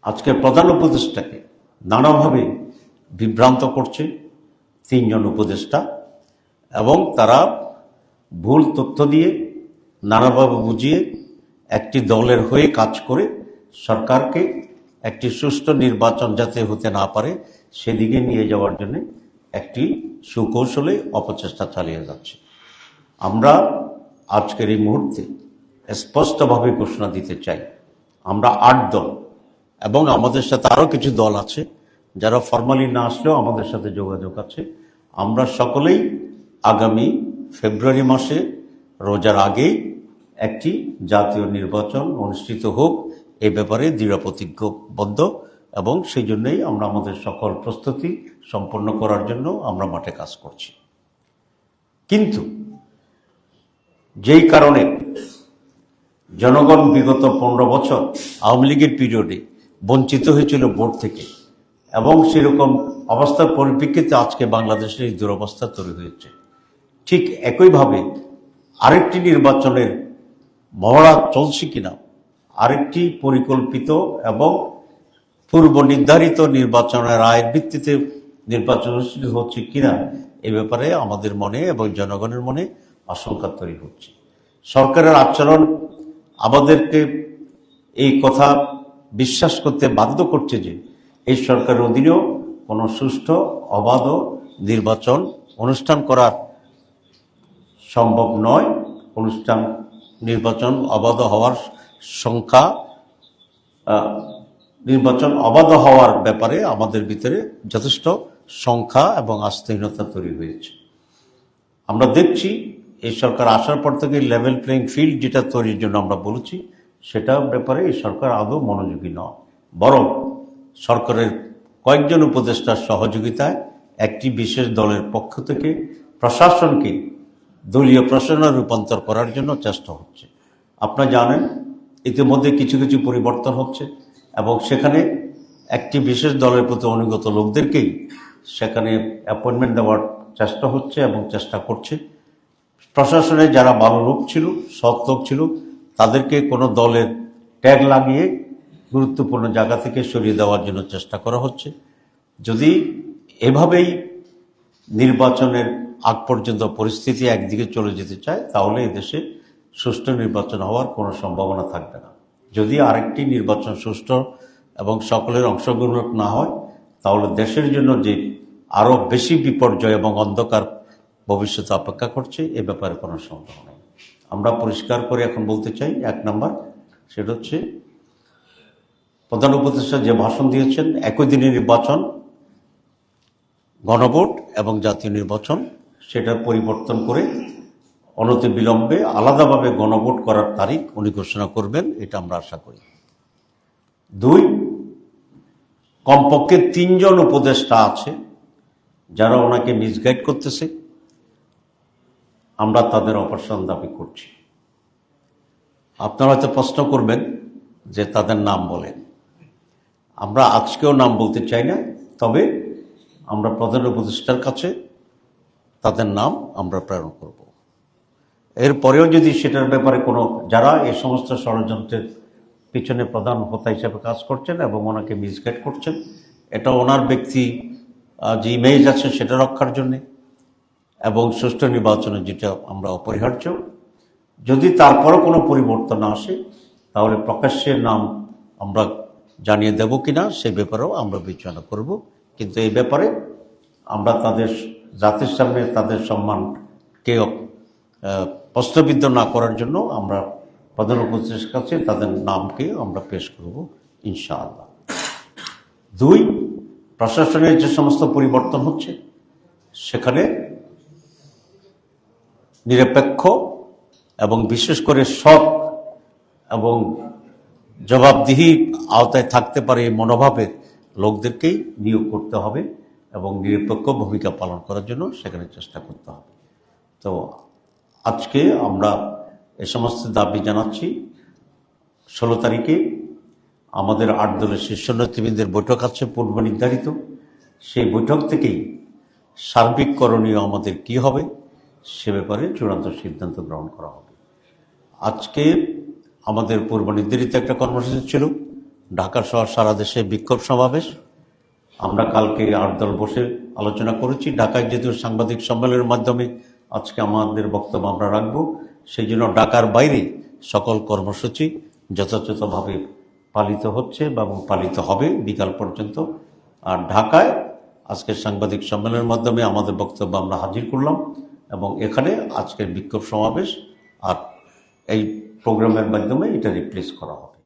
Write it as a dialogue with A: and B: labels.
A: আজকের প্রধান উপদেষ্টাকে নানাভাবে বিভ্রান্ত করছে তিনজন উপদেষ্টা, এবং তারা ভুল তথ্য দিয়ে নানাভাবে বুঝিয়ে একটি দলের হয়ে কাজ করে সরকারকে একটি সুষ্ঠু নির্বাচন যাতে হতে না পারে সেদিকে নিয়ে যাওয়ার জন্য একটি সুকৌশলে অপচেষ্টা চালিয়ে যাচ্ছে। আমরা আজকের এই মুহূর্তে স্পষ্টভাবে ঘোষণা দিতে চাই, আমরা ৮ দল এবং আমাদের সাথে আরও কিছু দল আছে যারা ফরমালি না আসলেও আমাদের সাথে যোগাযোগ আছে, আমরা সকলেই আগামী ফেব্রুয়ারি মাসে রোজার আগেই একটি জাতীয় নির্বাচন অনুষ্ঠিত হোক এই ব্যাপারে দৃঢ় প্রতিজ্ঞবদ্ধ, এবং সেই জন্যই আমরা আমাদের সকল প্রস্তুতি সম্পন্ন করার জন্য আমরা মাঠে কাজ করছি। কিন্তু যেই কারণে জনগণ বিগত 15 বছর আওয়ামী লীগের পিরিয়ডে বঞ্চিত হয়েছিল ভোট থেকে, এবং সেরকম অবস্থার পরিপ্রেক্ষিতে আজকে বাংলাদেশের এই দুরবস্থা তৈরি হয়েছে, ঠিক একইভাবে আরেকটি নির্বাচনের মহড়া চলছে কিনা, আরেকটি পরিকল্পিত এবং পূর্ব নির্ধারিত নির্বাচনের রায়ের ভিত্তিতে নির্বাচন অনুষ্ঠিত হচ্ছে কিনা এ ব্যাপারে আমাদের মনে এবং জনগণের মনে আশঙ্কা তৈরি হচ্ছে। সরকারের আচরণ আমাদেরকে এই কথা বিশ্বাস করতে বাধ্য করছে যে এই সরকারের অধীনেও কোনো সুষ্ঠু অবাধ নির্বাচন অনুষ্ঠান করা সম্ভব নয়। নির্বাচন অবাধ হওয়ার নির্বাচন অবাধ হওয়ার ব্যাপারে আমাদের ভিতরে যথেষ্ট সংখ্যা এবং আস্থাহীনতা তৈরি হয়েছে। আমরা দেখছি এই সরকার আসার পর থেকে লেভেল প্লেইং ফিল্ড যেটা তৈরির জন্য আমরা বলেছি, সেটা ব্যাপারে এই সরকার আদৌ মনোযোগী নয়, বরং সরকারের কয়েকজন উপদেষ্টার সহযোগিতায় একটি বিশেষ দলের পক্ষ থেকে প্রশাসনকে দলীয় প্রশাসনে রূপান্তর করার জন্য চেষ্টা হচ্ছে। আপনারা জানেন ইতিমধ্যে কিছু কিছু পরিবর্তন হচ্ছে, এবং সেখানে একটি বিশেষ দলের প্রতি অনুগত লোকদেরকেই সেখানে অ্যাপয়েন্টমেন্ট দেওয়ার চেষ্টা হচ্ছে এবং চেষ্টা করছে। প্রশাসনে যারা ভালো লোক ছিল, সৎ লোক ছিল, তাদেরকে কোনো দলের ট্যাগ লাগিয়ে গুরুত্বপূর্ণ জায়গা থেকে সরিয়ে দেওয়ার জন্য চেষ্টা করা হচ্ছে। যদি এভাবেই নির্বাচনের আগ পর্যন্ত পরিস্থিতি একদিকে চলে যেতে চায়, তাহলে এদেশে সুষ্ঠু নির্বাচন হওয়ার কোনো সম্ভাবনা থাকবে না। যদি আরেকটি নির্বাচন সুষ্ঠু এবং সকলের অংশগ্রহণ না হয়, তাহলে দেশের জন্য যে আরও বেশি বিপর্যয় এবং অন্ধকার ভবিষ্যৎ অপেক্ষা করছে এ ব্যাপারে কোনো সন্দেহ নেই। আমরা পরিষ্কার করে এখন বলতে চাই, 1 নম্বর সেটা হচ্ছে প্রধান উপদেষ্টা যে ভাষণ দিয়েছেন, একই দিনে নির্বাচন, গণভোট এবং জাতীয় নির্বাচন, সেটা পরিবর্তন করে অনতিবিলম্বে আলাদাভাবে গণভোট করার তারিখ উনি ঘোষণা করবেন, এটা আমরা আশা করি। 2, কমপক্ষে 3 জন উপদেষ্টা আছে যারা ওনাকে মিসগাইড করতেছে, আমরা তাদের অপসারণ দাবি করছি। আপনারা হয়তো প্রশ্ন করবেন যে তাদের নাম বলেন। আমরা আজকেও নাম বলতে চাই না, তবে আমরা প্রধান উপদেষ্টার কাছে তাদের নাম আমরা প্রেরণ করব। এরপরেও যদি সেটার ব্যাপারে কোনো যারা এই সমস্ত ষড়যন্ত্রের পিছনে প্রধান হোতা হিসেবে কাজ করছেন এবং ওনাকে মিসগাইড করছেন, এটা ওনার ব্যক্তি যে ইমেজ আছে সেটা রক্ষার জন্যে এবং সুষ্ঠু নির্বাচনে যেটা আমরা অপরিহার্য, যদি তারপরও কোনো পরিবর্তন না আসে তাহলে প্রকাশ্যের নাম আমরা জানিয়ে দেব কিনা সে ব্যাপারেও আমরা বিবেচনা করব। কিন্তু এই ব্যাপারে আমরা তাদের জাতির সামনে তাদের সম্মানকে প্রশ্নবিদ্ধ না করার জন্য আমরা প্রধান উপদেষ্টার কাছে তাদের নামকে আমরা পেশ করব ইনশাআল্লাহ। 2, প্রশাসনের যে সমস্ত পরিবর্তন হচ্ছে সেখানে নিরপেক্ষ এবং বিশেষ করে সৎ এবং জবাবদিহি আওতায় থাকতে পারে এই মনোভাবের লোকদেরকেই নিয়োগ করতে হবে এবং নিরপেক্ষ ভূমিকা পালন করার জন্য সেখানে চেষ্টা করতে হবে। তো আজকে আমরা এ সমস্ত দাবি জানাচ্ছি। 16 তারিখে আমাদের 8 দলের শীর্ষ নেতৃবৃন্দের বৈঠক আছে পূর্ব নির্ধারিত। সেই বৈঠক থেকেই সার্বিক করণীয় আমাদের কি হবে সে ব্যাপারে চূড়ান্ত সিদ্ধান্ত গ্রহণ করা হবে। আজকে আমাদের পূর্ব নির্ধারিত একটা কর্মসূচি ছিল, ঢাকা সহ সারা দেশে বিক্ষোভ সমাবেশ। আমরা কালকে 8 দল বসে আলোচনা করেছি। ঢাকায় যেহেতু সাংবাদিক সম্মেলনের মাধ্যমে আজকে আমাদের বক্তব্য আমরা রাখব, সেই জন্য ঢাকার বাইরে সকল কর্মসূচি যথাযথভাবে পালিত হচ্ছে এবং পালিত হবে বিকাল পর্যন্ত। আর ঢাকায় আজকের সাংবাদিক সম্মেলনের মাধ্যমে আমাদের বক্তব্য আমরা হাজির করলাম এবং এখানে আজকের বিক্ষোভ সমাবেশ আর এই প্রোগ্রামের মাধ্যমে এটা রিপ্লেস করা হবে।